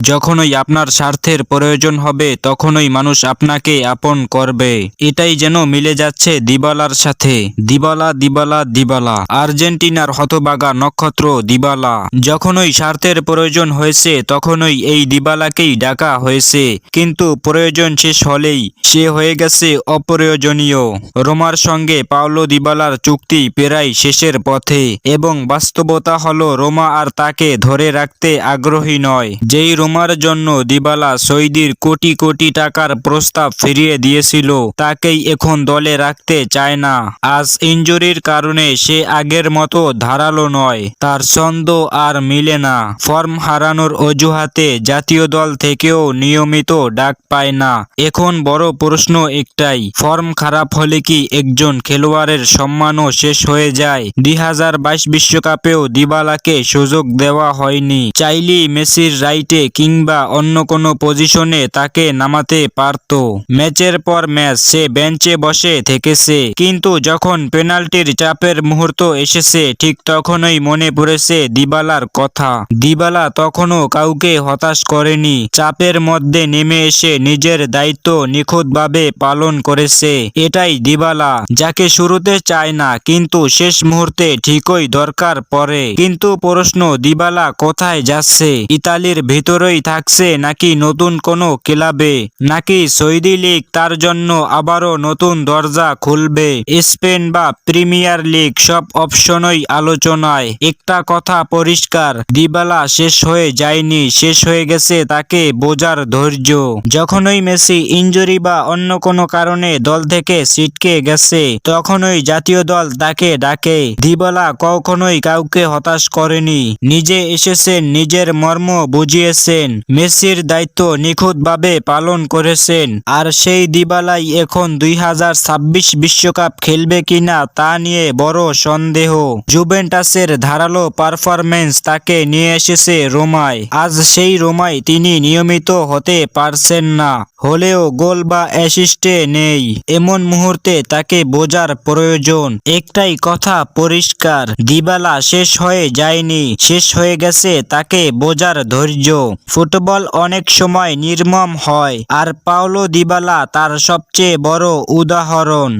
যখনই আপনার স্বার্থের প্রয়োজন হবে তখনই মানুষ আপনাকে আপন করবে। এটাই যেন মিলে যাচ্ছে দিবালার সাথে। দিবালা দিবালা দিবালা, আর্জেন্টিনার হতবাগা নক্ষত্র দিবালা। যখনই স্বার্থের প্রয়োজন হয়েছে তখনই এই দিবালাকেই ডাকা হয়েছে, কিন্তু প্রয়োজন শেষ হলেই সে হয়ে গেছে অপ্রয়োজনীয়। রোমার সঙ্গে পাওলো দিবালার চুক্তি প্রায় শেষের পথে, এবং বাস্তবতা হলো রোমা আর তাকে ধরে রাখতে আগ্রহী নয়। যেই রোমার জন্য দিবালা সৌদির কোটি কোটি টাকার প্রস্তাব ফিরিয়ে দিয়েছিল, তাকেই এখন দলে রাখতে চায় না। আজ ইনজুরির কারণে সে আগের মতো ধারালো নয়, তার ছন্দ আর মিলে না। ফর্ম হারানোর অজুহাতে জাতীয় দল থেকেও নিয়মিত ডাক পায় না। এখন বড় প্রশ্ন একটাই, ফর্ম খারাপ হলে কি একজন খেলোয়াড়ের সম্মানও শেষ হয়ে যায়? 2022 বিশ্বকাপেও দিবালাকে সুযোগ দেওয়া হয়নি। চাইলেই মেসির রাইটে কিংবা অন্য কোনো পজিশনে তাকে নামাতে পারত। ম্যাচের পর ম্যাচ সে বেঞ্চে বসে থেকেছে, কিন্তু যখন পেনাল্টির চাপের মুহূর্ত এসেছে ঠিক তখনই মনে পড়েছে দিবালার কথা। দিবালা তখনও কাউকে হতাশ করেনি, চাপের মধ্যে নেমে এসে নিজের দায়িত্ব নিখুঁতভাবে পালন করেছে। এটাই দিবালা, যাকে শুরুতে চায় না কিন্তু শেষ মুহূর্তে ঠিকই দরকার পড়ে। কিন্তু প্রশ্ন, দিবালা কোথায় যাচ্ছে? ইতালির ভিতরেই থাকছে নাকি নতুন কোনো ক্লাবে? নাকি সৌদি লীগ তার জন্য আবারও নতুন দরজা খুলবে? স্পেন বা প্রিমিয়ার লিগ, সব অপশনই আলোচনায়। একটা কথা পরিষ্কার, দিবালা শেষ হয়ে যায়নি, শেষ হয়ে গেছে তাকে বোঝার ধৈর্য। যখনই মেসি ইনজুরি বা অন্য কোনো কারণে দল থেকে ছিটকে গেছে তখনই জাতীয় দল তাকে ডাকে। দিবালা কখনোই কাউকে হতাশ করেনি, নিজে এসেছেন, নিজের মর্ম বুঝিয়েছেন, মেসির দায়িত্ব নিখুঁতভাবে পালন করেছেন। আর সেই দিবালাই এখন 2026 বিশ্বকাপ খেলবে কিনা তা নিয়ে বড় সন্দেহ। জুভেন্টাসের ধারালো পারফরম্যান্স তাকে নিয়ে এসেছে রোমায়। আজ সেই রোমায় তিনি নিয়মিত হতে পারছেন না, হলেও গোল বা অ্যাসিস্টে নেই। এমন মুহূর্তে তাকে বোঝার প্রয়োজন। একটাই কথা পরিষ্কার, দিবালা শেষ হয়ে যায়নি, শেষ হয়ে গেছে তাকে বোঝার ধৈর্য। ফুটবল অনেক সময় নির্মম হয়, আর পাওলো দিবালা তার সবচেয়ে বড় উদাহরণ।